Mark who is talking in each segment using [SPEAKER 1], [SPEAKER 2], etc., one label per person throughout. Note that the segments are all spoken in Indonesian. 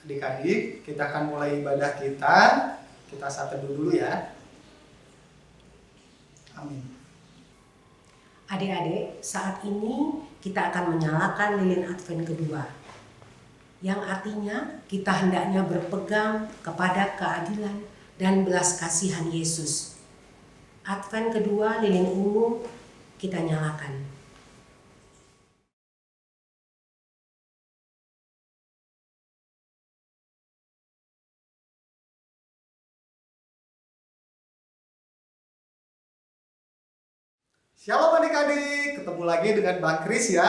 [SPEAKER 1] Adik-adik, kita akan mulai ibadah kita. Kita saat teduh dulu ya. Amin.
[SPEAKER 2] Adik-adik, saat ini kita akan menyalakan lilin Advent kedua, yang artinya kita hendaknya berpegang kepada keadilan dan belas kasihan Yesus. Advent kedua, lilin ungu kita nyalakan.
[SPEAKER 1] Shalom adik-adik, ketemu lagi dengan Bang Kris ya.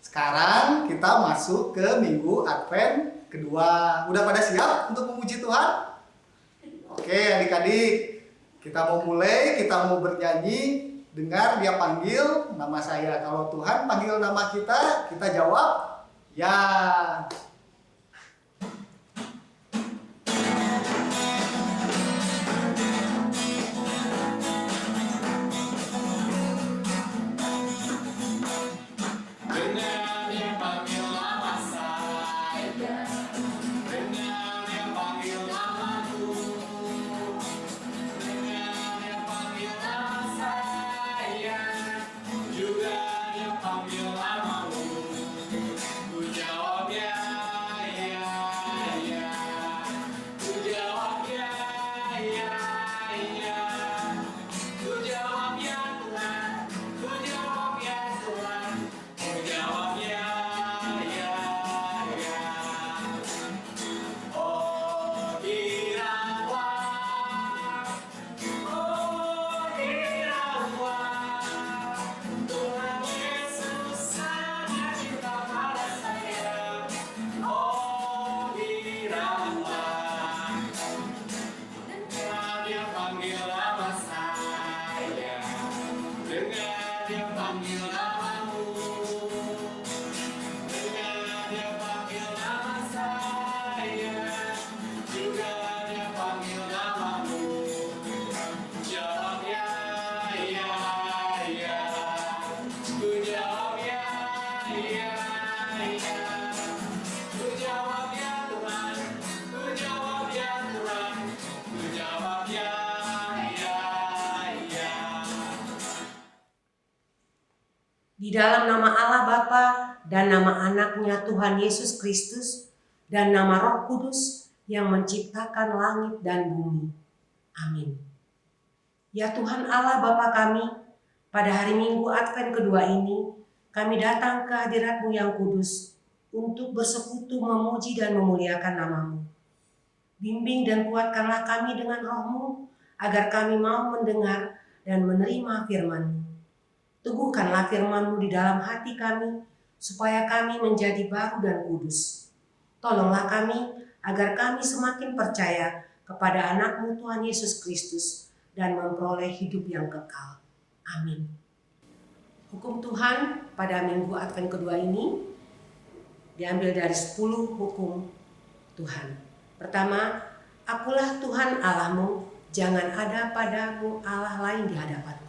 [SPEAKER 1] Sekarang kita masuk ke minggu Advent kedua. Udah pada siap untuk memuji Tuhan? Oke adik-adik, kita mau mulai, kita mau bernyanyi. Dengar dia panggil nama saya. Kalau Tuhan panggil nama kita jawab ya.
[SPEAKER 2] Di dalam nama Allah Bapa dan nama anaknya Tuhan Yesus Kristus dan nama Roh Kudus yang menciptakan langit dan bumi. Amin. Ya Tuhan Allah Bapa kami, pada hari Minggu Advent kedua ini, kami datang ke hadirat-Mu yang kudus untuk bersekutu memuji dan memuliakan nama-Mu. Bimbing dan kuatkanlah kami dengan Roh-Mu agar kami mau mendengar dan menerima firman-Mu. Teguhkanlah firman-Mu di dalam hati kami, supaya kami menjadi baru dan kudus. Tolonglah kami, agar kami semakin percaya kepada anak-Mu Tuhan Yesus Kristus, dan memperoleh hidup yang kekal. Amin. Hukum Tuhan pada minggu Advent kedua ini, diambil dari 10 hukum Tuhan. Pertama, akulah Tuhan Allahmu, jangan ada padamu Allah lain di hadapanmu.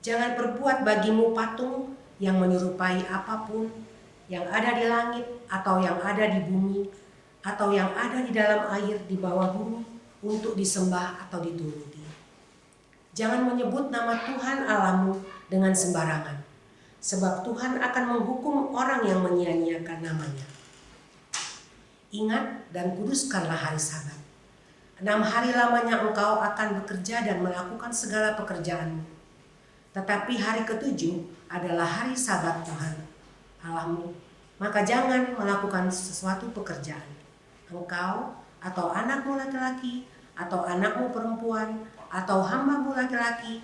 [SPEAKER 2] Jangan berbuat bagimu patung yang menyerupai apapun yang ada di langit atau yang ada di bumi atau yang ada di dalam air di bawah bumi untuk disembah atau dituruti. Jangan menyebut nama Tuhan Allahmu dengan sembarangan, sebab Tuhan akan menghukum orang yang menyia-nyiakan namanya. Ingat dan kuduskanlah hari Sabat. 6 hari lamanya engkau akan bekerja dan melakukan segala pekerjaanmu. Tetapi hari ke-7 adalah hari Sabat Tuhan Allahmu, maka jangan melakukan sesuatu pekerjaan. Engkau atau anakmu laki-laki atau anakmu perempuan atau hambamu laki-laki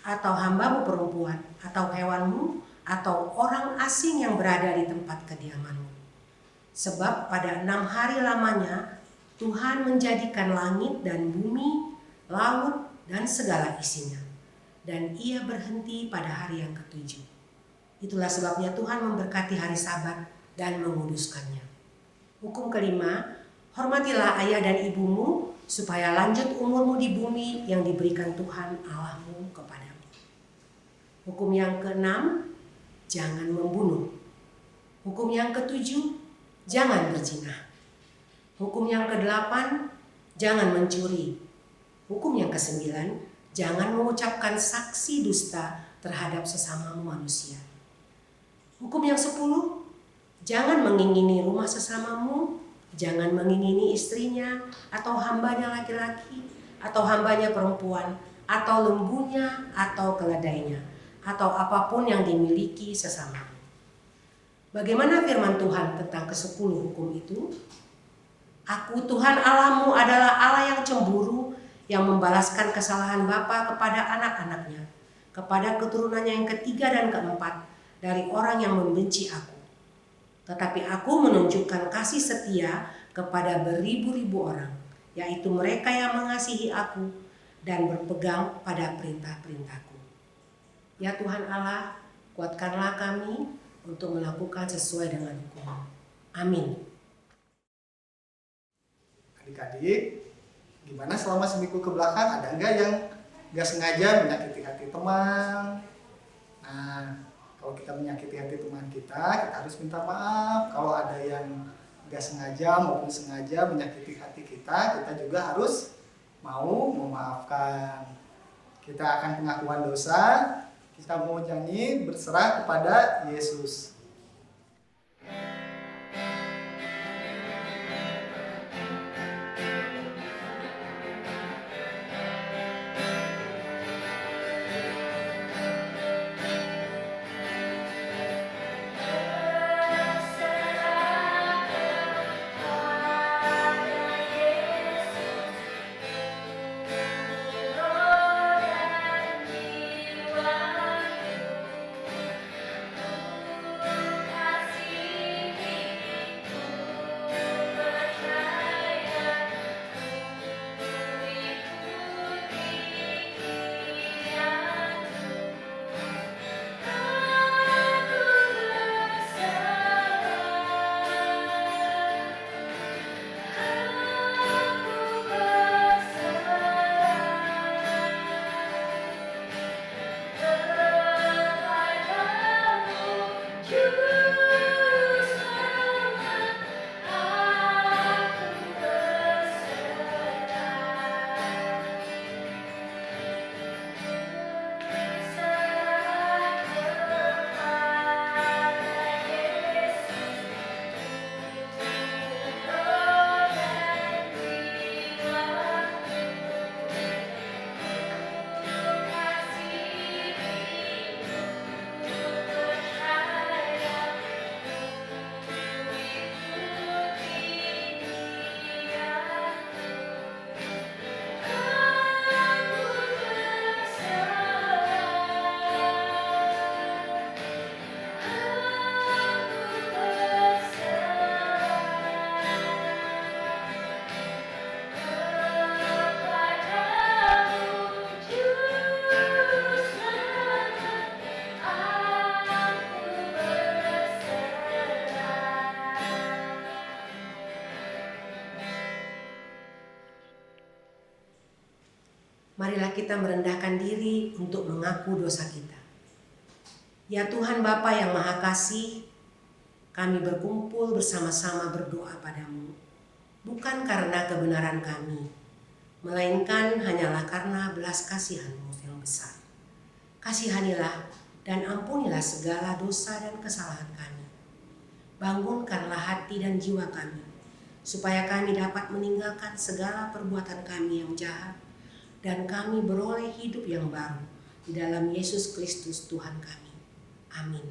[SPEAKER 2] atau hambamu perempuan atau hewanmu atau orang asing yang berada di tempat kediamanmu. Sebab pada 6 hari lamanya Tuhan menjadikan langit dan bumi, laut dan segala isinya. Dan ia berhenti pada hari yang ke-7. Itulah sebabnya Tuhan memberkati hari Sabat dan menguduskannya. Hukum kelima, hormatilah ayah dan ibumu supaya lanjut umurmu di bumi yang diberikan Tuhan Allahmu kepadamu. Hukum yang ke-6, jangan membunuh. Hukum yang ke-7, jangan berzina. Hukum yang ke-8, jangan mencuri. Hukum yang ke-9, jangan mengucapkan saksi dusta terhadap sesama manusia. Hukum yang 10, jangan mengingini rumah sesamamu, jangan mengingini istrinya, atau hambanya laki-laki, atau hambanya perempuan, atau lembunya, atau keledainya, atau apapun yang dimiliki sesamamu. Bagaimana firman Tuhan tentang ke-10 hukum itu? Aku Tuhan Allahmu adalah Allah yang cemburu, yang membalaskan kesalahan bapa kepada anak-anaknya, kepada keturunannya yang ketiga dan keempat dari orang yang membenci aku. Tetapi aku menunjukkan kasih setia kepada beribu-ribu orang, yaitu mereka yang mengasihi aku dan berpegang pada perintah-perintahku. Ya Tuhan Allah, kuatkanlah kami untuk melakukan sesuai dengan hukum. Amin.
[SPEAKER 1] Adik-adik, gimana selama seminggu ke belakang, ada nggak yang nggak sengaja menyakiti hati teman? Nah, kalau kita menyakiti hati teman kita harus minta maaf. Kalau ada yang nggak sengaja maupun sengaja menyakiti hati kita juga harus mau memaafkan. Kita akan pengakuan dosa, kita mau nyanyi berserah kepada Yesus.
[SPEAKER 2] Marilah kita merendahkan diri untuk mengaku dosa kita. Ya Tuhan Bapa yang Maha Kasih, kami berkumpul bersama-sama berdoa padamu, bukan karena kebenaran kami, melainkan hanyalah karena belas kasihan-Mu yang besar. Kasihanilah dan ampunilah segala dosa dan kesalahan kami. Bangunkanlah hati dan jiwa kami, supaya kami dapat meninggalkan segala perbuatan kami yang jahat, dan kami beroleh hidup yang baru di dalam Yesus Kristus Tuhan kami. Amin.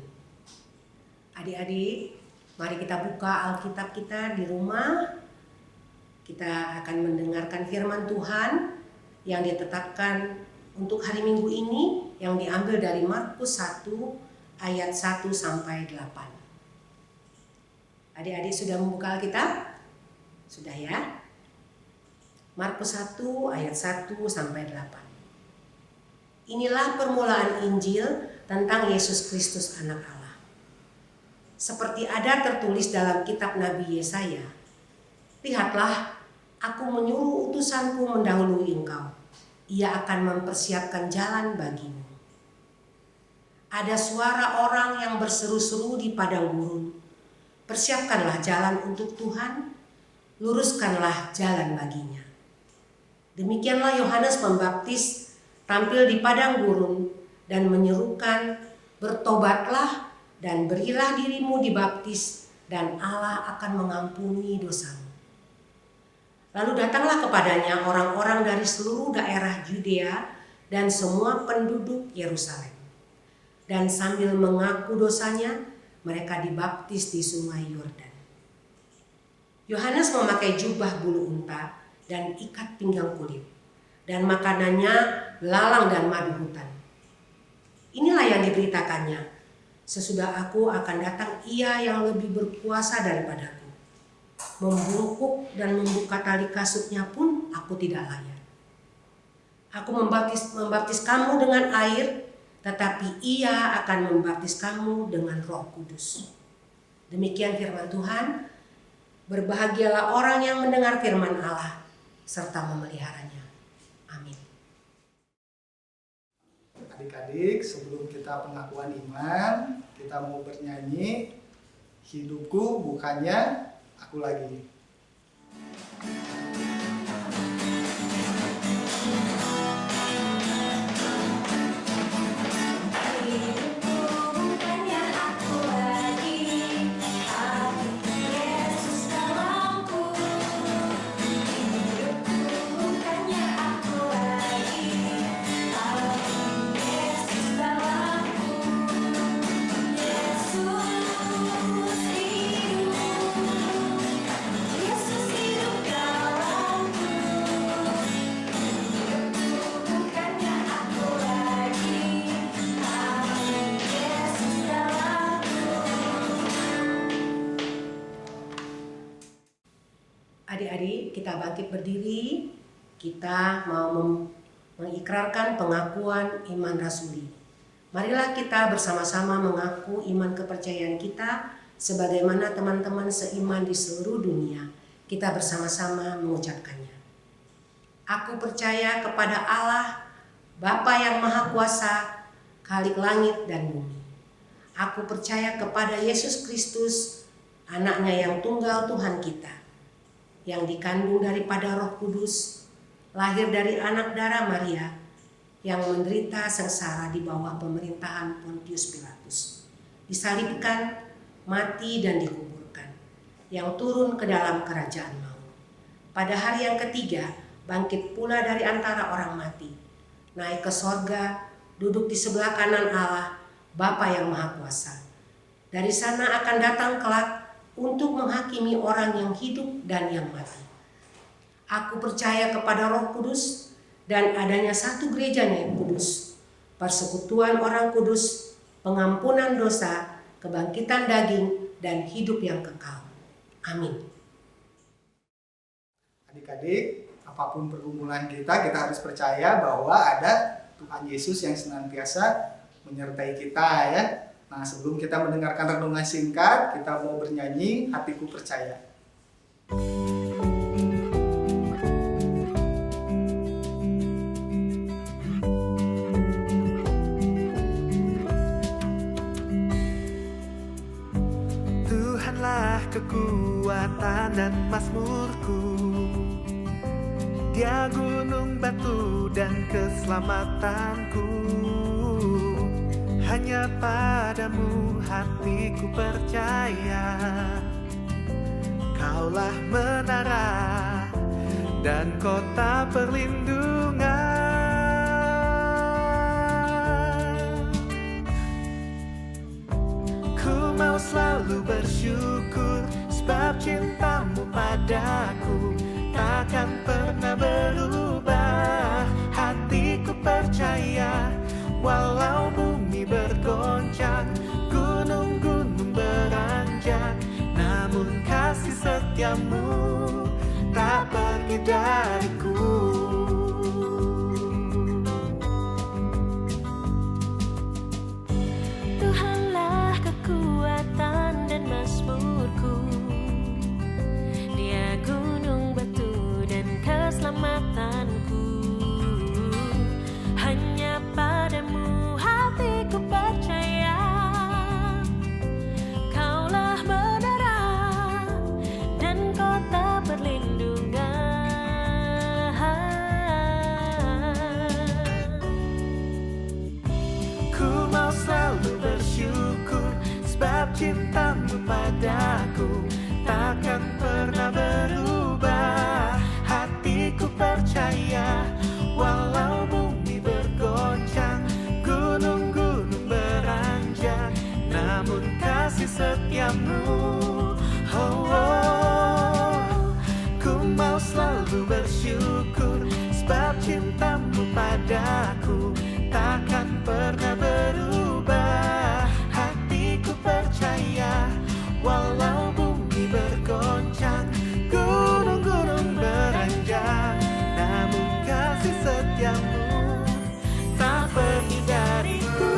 [SPEAKER 2] Adik-adik, mari kita buka Alkitab kita di rumah. Kita akan mendengarkan firman Tuhan yang ditetapkan untuk hari Minggu ini, yang diambil dari Markus 1 ayat 1 sampai 8. Adik-adik sudah membuka Alkitab? Sudah ya? Markus 1 ayat 1 sampai 8. Inilah permulaan Injil tentang Yesus Kristus Anak Allah. Seperti ada tertulis dalam kitab Nabi Yesaya, lihatlah, aku menyuruh utusanku mendahului engkau. Ia akan mempersiapkan jalan bagimu. Ada suara orang yang berseru-seru di padang gurun, persiapkanlah jalan untuk Tuhan, luruskanlah jalan baginya. Demikianlah Yohanes Pembaptis tampil di padang gurun dan menyerukan, bertobatlah dan berilah dirimu dibaptis dan Allah akan mengampuni dosamu. Lalu datanglah kepadanya orang-orang dari seluruh daerah Yudea dan semua penduduk Yerusalem. Dan sambil mengaku dosanya, mereka dibaptis di sungai Yordan. Yohanes memakai jubah bulu unta dan ikat pinggang kulit, dan makanannya lalang dan madu hutan. Inilah yang diberitakannya, sesudah aku akan datang ia yang lebih berkuasa daripadaku. Membungkuk dan membuka tali kasutnya pun aku tidak layak. Aku membaptis kamu dengan air, tetapi ia akan membaptis kamu dengan Roh Kudus. Demikian firman Tuhan. Berbahagialah orang yang mendengar firman Allah serta memeliharanya. Amin.
[SPEAKER 1] Adik-adik, sebelum kita pengakuan iman, kita mau bernyanyi Hidupku Bukannya Aku Lagi.
[SPEAKER 2] Adik-adik, kita bangkit berdiri. Kita mau mengikrarkan pengakuan iman rasuli. Marilah kita bersama-sama mengaku iman kepercayaan kita sebagaimana teman-teman seiman di seluruh dunia. Kita bersama-sama mengucapkannya. Aku percaya kepada Allah, Bapa yang Maha Kuasa, Khalik langit dan bumi. Aku percaya kepada Yesus Kristus, anaknya yang tunggal Tuhan kita, yang dikandung daripada Roh Kudus, lahir dari anak darah Maria, yang menderita sengsara di bawah pemerintahan Pontius Pilatus, disalibkan, mati dan dikuburkan, yang turun ke dalam kerajaan maut. Pada hari yang ketiga, bangkit pula dari antara orang mati, naik ke sorga, duduk di sebelah kanan Allah, Bapa yang Maha Kuasa. Dari sana akan datang kelak untuk menghakimi orang yang hidup dan yang mati. Aku percaya kepada Roh Kudus dan adanya satu gerejanya yang kudus, persekutuan orang kudus, pengampunan dosa, kebangkitan daging, dan hidup yang kekal. Amin.
[SPEAKER 1] Adik-adik, apapun pergumulan kita harus percaya bahwa ada Tuhan Yesus yang senantiasa menyertai kita ya. Nah, sebelum kita mendengarkan renungan singkat, kita mau bernyanyi Hatiku Percaya.
[SPEAKER 3] Tuhanlah kekuatan dan mazmurku, Dia gunung batu dan keselamatanku. Hanya padamu hatiku percaya, Kaulah menara dan kota perlindungan. Ku mau selalu bersyukur, sebab cintamu padaku takkan pernah berubah. Hatiku percaya, walau bumi bergoncang, gunung-gunung beranjak, namun kasih setiamu tak pergi dariku.
[SPEAKER 4] Tuhanlah kekuatan dan mazmurku, Dia gunung batu dan keselamatanku. Hanya padamu hatiku percaya, Kaulah menara dan kota berlindung.
[SPEAKER 3] takkan pernah berubah. Hatiku percaya, walau bumi bergoncang, gunung-gunung beranjak, namun kasih setiamu, oh, oh, ku mau selalu bersyukur, sebab cintamu padaku takkan pernah berubah. Hatiku percaya, walau bumi bergoncang, gunung-gunung beranjak, namun kasih setiamu tak pergi dariku.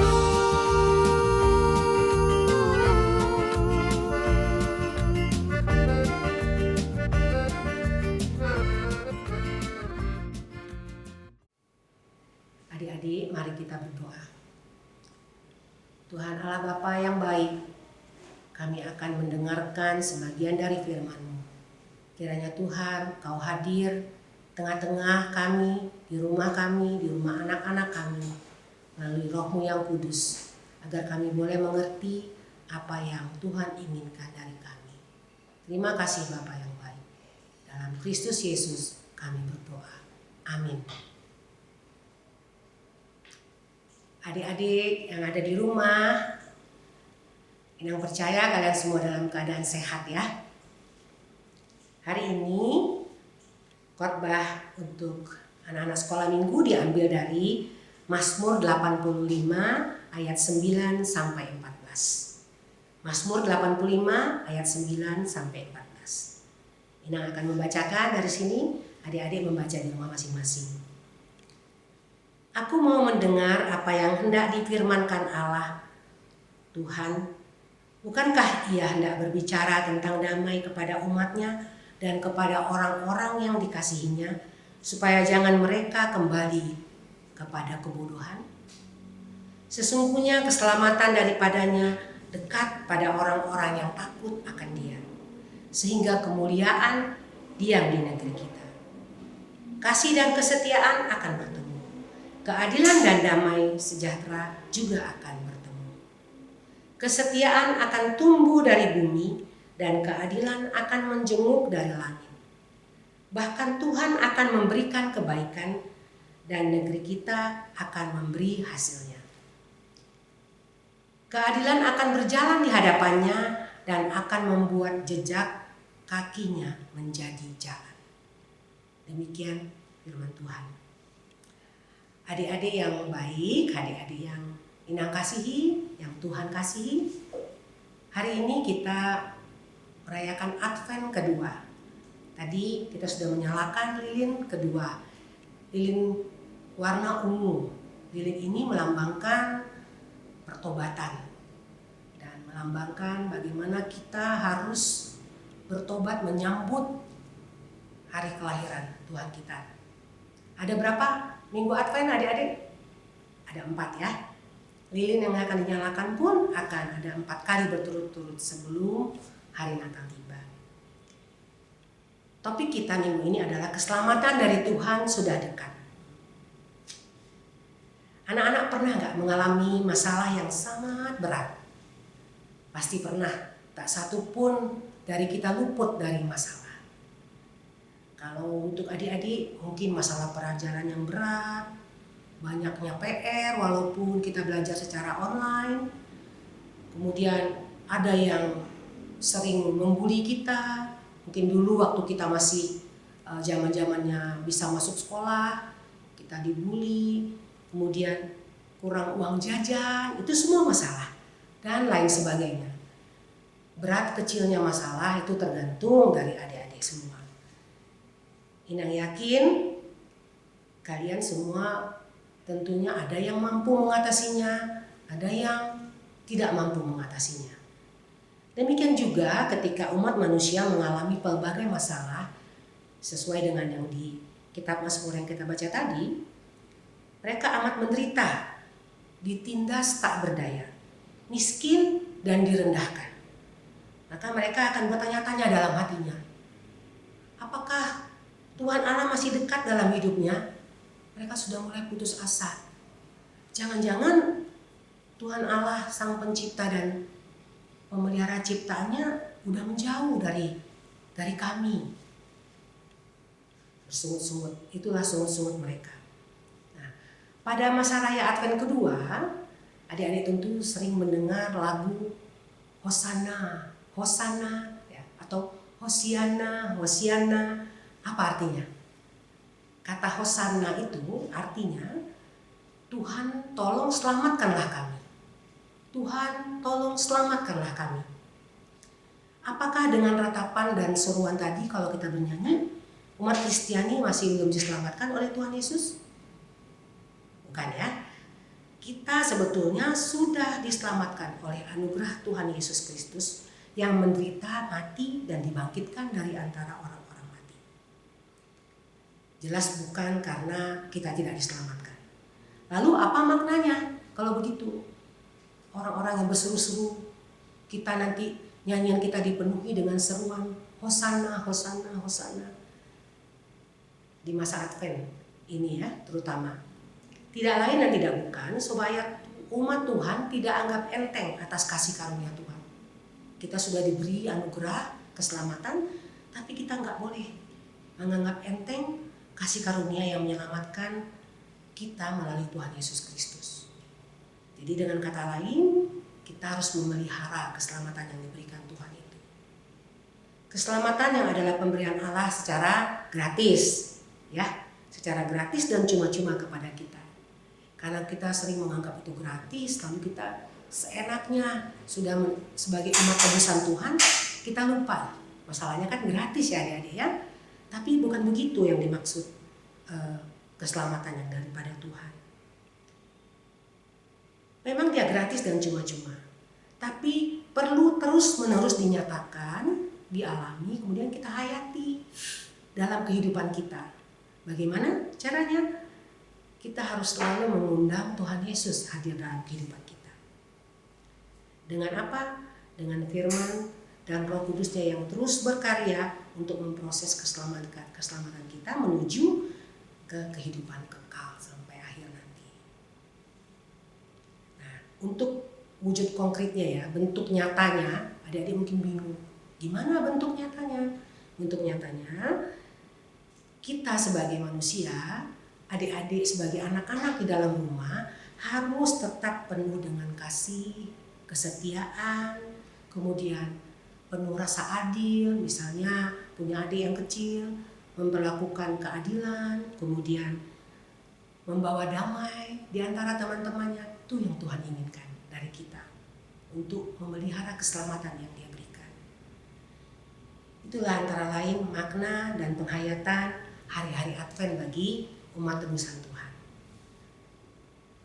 [SPEAKER 2] Adik-adik, mari kita berdoa. Tuhan Allah Bapa yang baik, kami akan mendengarkan sebagian dari firman-Mu. Kiranya Tuhan, Kau hadir tengah-tengah kami, di rumah anak-anak kami, melalui Roh-Mu yang kudus, agar kami boleh mengerti apa yang Tuhan inginkan dari kami. Terima kasih Bapa yang baik. Dalam Kristus Yesus kami berdoa. Amin. Adik-adik yang ada di rumah, Inang percaya kalian semua dalam keadaan sehat ya. Hari ini khotbah untuk anak-anak sekolah minggu diambil dari Mazmur 85 ayat 9 sampai 14. Mazmur 85 ayat 9 sampai 14. Inang akan membacakan dari sini, adik-adik membaca di rumah masing-masing. Aku mau mendengar apa yang hendak difirmankan Allah. Tuhan, bukankah Ia hendak berbicara tentang damai kepada umat-Nya dan kepada orang-orang yang dikasihinya, supaya jangan mereka kembali kepada kebodohan? Sesungguhnya keselamatan daripadanya dekat pada orang-orang yang takut akan Dia, sehingga kemuliaan diam di negeri kita. Kasih dan kesetiaan akan bertemu. Keadilan dan damai sejahtera juga akan bertemu. Kesetiaan akan tumbuh dari bumi dan keadilan akan menjenguk dari langit. Bahkan Tuhan akan memberikan kebaikan dan negeri kita akan memberi hasilnya. Keadilan akan berjalan di hadapannya dan akan membuat jejak kakinya menjadi jalan. Demikian firman Tuhan. Adik-adik yang baik, adik-adik yang Inang kasihi, yang Tuhan kasihi, hari ini kita merayakan Advent kedua. Tadi kita sudah menyalakan lilin kedua, lilin warna ungu. Lilin ini melambangkan pertobatan dan melambangkan bagaimana kita harus bertobat menyambut hari kelahiran Tuhan kita. Ada berapa minggu Advent adik-adik? Ada 4 ya. Lilin yang akan dinyalakan pun akan ada 4 kali berturut-turut sebelum hari Natal tiba. Topik kita minggu ini adalah keselamatan dari Tuhan sudah dekat. Anak-anak pernah nggak mengalami masalah yang sangat berat? Pasti pernah. Tak satu pun dari kita luput dari masalah. Kalau untuk adik-adik mungkin masalah pelajaran yang berat, banyaknya PR walaupun kita belajar secara online. Kemudian ada yang sering membuli kita. Mungkin dulu waktu kita masih zaman-zamannya bisa masuk sekolah, kita dibully, kemudian kurang uang jajan, itu semua masalah dan lain sebagainya. Berat kecilnya masalah itu tergantung dari adik-adik semua. Inang yakin kalian semua tentunya ada yang mampu mengatasinya, ada yang tidak mampu mengatasinya. Demikian juga ketika umat manusia mengalami pelbagai masalah, sesuai dengan yang di kitab Mazmur yang kita baca tadi, mereka amat menderita, ditindas tak berdaya, miskin dan direndahkan. Maka mereka akan bertanya-tanya dalam hatinya, apakah Tuhan Allah masih dekat dalam hidupnya? Mereka sudah mulai putus asa. Jangan-jangan Tuhan Allah sang pencipta dan pemelihara ciptaannya udah menjauh dari kami. Bersungut-sungut, itulah sungut-sungut mereka. Nah, pada masa raya Advent kedua, adik-adik tentu sering mendengar lagu Hosana, Hosana, ya, atau Hosiana, Hosiana. Apa artinya? Kata Hosana itu artinya Tuhan tolong selamatkanlah kami. Tuhan tolong selamatkanlah kami. Apakah dengan ratapan dan seruan tadi kalau kita bernyanyi, umat Kristiani masih belum diselamatkan oleh Tuhan Yesus? Bukan ya. Kita sebetulnya sudah diselamatkan oleh anugerah Tuhan Yesus Kristus yang menderita, mati, dan dibangkitkan dari antara orang-orang mati. Jelas bukan karena kita tidak diselamatkan. Lalu apa maknanya kalau begitu? Orang-orang yang berseru-seru, kita nanti nyanyian kita dipenuhi dengan seruan Hosana, Hosana, Hosana. Di masa Advent ini ya terutama. Tidak lain dan tidak bukan supaya umat Tuhan tidak anggap enteng atas kasih karunia Tuhan. Kita sudah diberi anugerah keselamatan, tapi kita nggak boleh menganggap enteng kasih karunia yang menyelamatkan kita melalui Tuhan Yesus Kristus. Jadi dengan kata lain, kita harus memelihara keselamatan yang diberikan Tuhan itu. Keselamatan yang adalah pemberian Allah secara gratis, ya, secara gratis dan cuma-cuma kepada kita. Karena kita sering menganggap itu gratis, lalu kita seenaknya sudah sebagai umat tebusan Tuhan, kita lupa. Masalahnya kan gratis ya adik-adik ya. Tapi bukan begitu yang dimaksud keselamatan yang daripada Tuhan. Memang dia gratis dan cuma-cuma. Tapi perlu terus-menerus dinyatakan, dialami, kemudian kita hayati dalam kehidupan kita. Bagaimana caranya? Kita harus selalu mengundang Tuhan Yesus hadir dalam kehidupan kita. Dengan apa? Dengan firman dan Roh Kudusnya yang terus berkarya untuk memproses keselamatan kita menuju ke kehidupan kekal sampai akhir nanti. Nah, untuk wujud konkretnya ya, bentuk nyatanya, adik-adik mungkin bingung. Gimana bentuk nyatanya? Bentuk nyatanya, kita sebagai manusia, adik-adik sebagai anak-anak di dalam rumah harus tetap penuh dengan kasih, kesetiaan, kemudian penuh rasa adil, misalnya punya adik yang kecil, memperlakukan keadilan, kemudian membawa damai di antara teman-temannya. Itu yang Tuhan inginkan dari kita untuk memelihara keselamatan yang Dia berikan. Itulah antara lain makna dan penghayatan hari-hari Advent bagi umat tebusan Tuhan.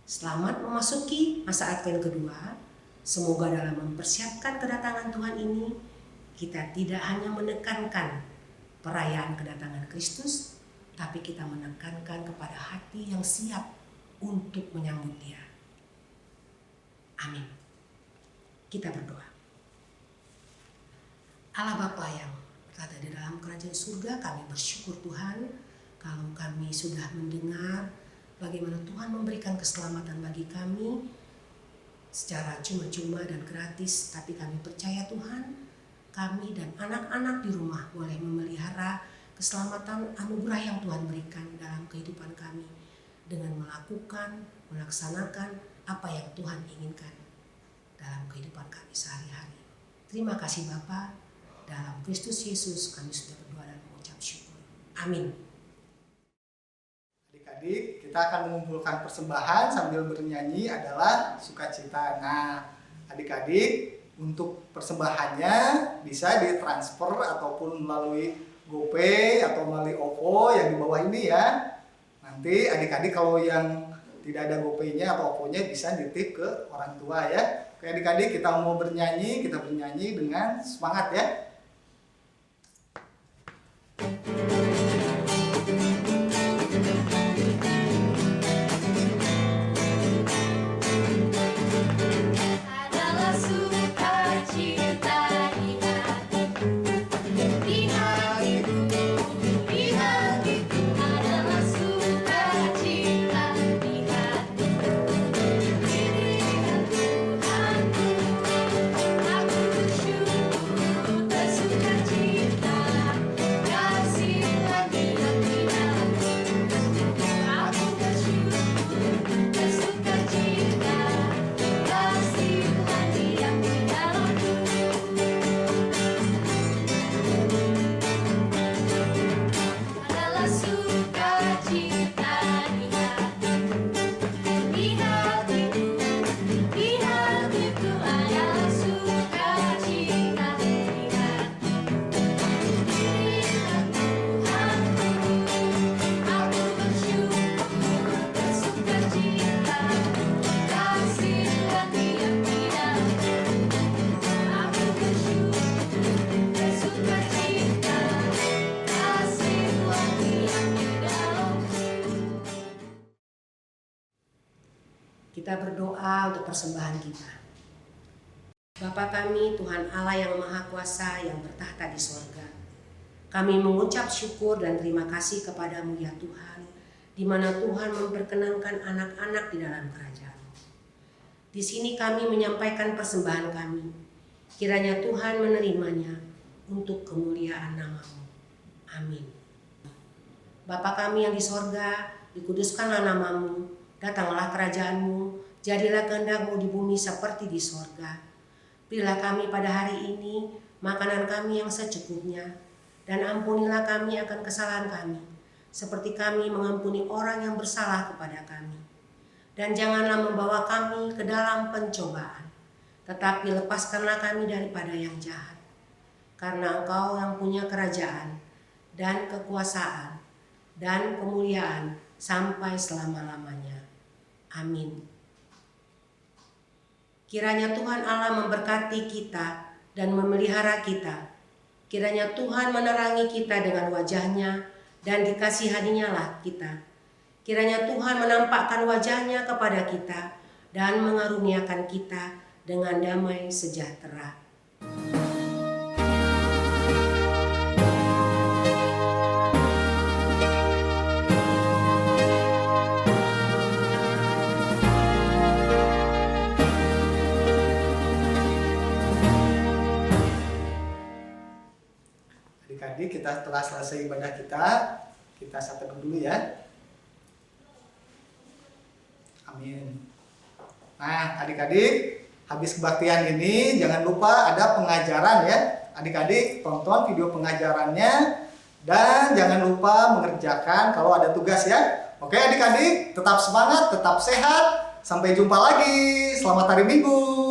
[SPEAKER 2] Selamat memasuki masa Advent kedua. Semoga dalam mempersiapkan kedatangan Tuhan ini, kita tidak hanya menekankan perayaan kedatangan Kristus, tapi kita menekankan kepada hati yang siap untuk menyambut Dia. Amin. Kita berdoa. Allah Bapa yang berada di dalam kerajaan surga, kami bersyukur Tuhan kalau kami sudah mendengar bagaimana Tuhan memberikan keselamatan bagi kami secara cuma-cuma dan gratis, tapi kami percaya Tuhan, kami dan anak-anak di rumah boleh memelihara keselamatan anugerah yang Tuhan berikan dalam kehidupan kami dengan melaksanakan apa yang Tuhan inginkan dalam kehidupan kami sehari-hari. Terima kasih Bapa, dalam Kristus Yesus kami sudah berdoa dan mengucap syukur. Amin.
[SPEAKER 1] Adik-adik, kita akan mengumpulkan persembahan sambil bernyanyi adalah sukacita. Nah, adik-adik, untuk persembahannya bisa ditransfer ataupun melalui GoPay atau melalui OVO yang di bawah ini ya. Nanti adik-adik kalau yang tidak ada GoPay-nya atau OVO-nya bisa ditip ke orang tua ya. Oke adik-adik, kita mau bernyanyi, kita bernyanyi dengan semangat ya.
[SPEAKER 4] Aku bersyukur
[SPEAKER 2] Kita berdoa untuk persembahan kita. Bapa kami, Tuhan Allah yang Maha Kuasa yang bertahta di sorga. Kami mengucap syukur dan terima kasih kepadamu ya Tuhan, di mana Tuhan memperkenankan anak-anak di dalam kerajaan. Di sini kami menyampaikan persembahan kami. Kiranya Tuhan menerimanya untuk kemuliaan nama-Mu. Amin. Bapa kami yang di sorga, dikuduskanlah nama-Mu, datanglah kerajaan-Mu, jadilah kehendak-Mu di bumi seperti di sorga. Berilah kami pada hari ini makanan kami yang secukupnya, dan ampunilah kami akan kesalahan kami, seperti kami mengampuni orang yang bersalah kepada kami. Dan janganlah membawa kami ke dalam pencobaan, tetapi lepaskanlah kami daripada yang jahat. Karena Engkau yang punya kerajaan, dan kekuasaan, dan kemuliaan sampai selama-lamanya. Amin. Kiranya Tuhan Allah memberkati kita dan memelihara kita. Kiranya Tuhan menerangi kita dengan wajah-Nya dan dikasihaninya lah kita. Kiranya Tuhan menampakkan wajah-Nya kepada kita dan mengaruniakan kita dengan damai sejahtera.
[SPEAKER 1] Adik-adik, kita telah selesai ibadah kita satu dulu ya. Amin. Nah, adik-adik, habis kebaktian ini jangan lupa ada pengajaran ya. Adik-adik tonton video pengajarannya dan jangan lupa mengerjakan kalau ada tugas ya. Oke adik-adik, tetap semangat, tetap sehat. Sampai jumpa lagi. Selamat hari Minggu.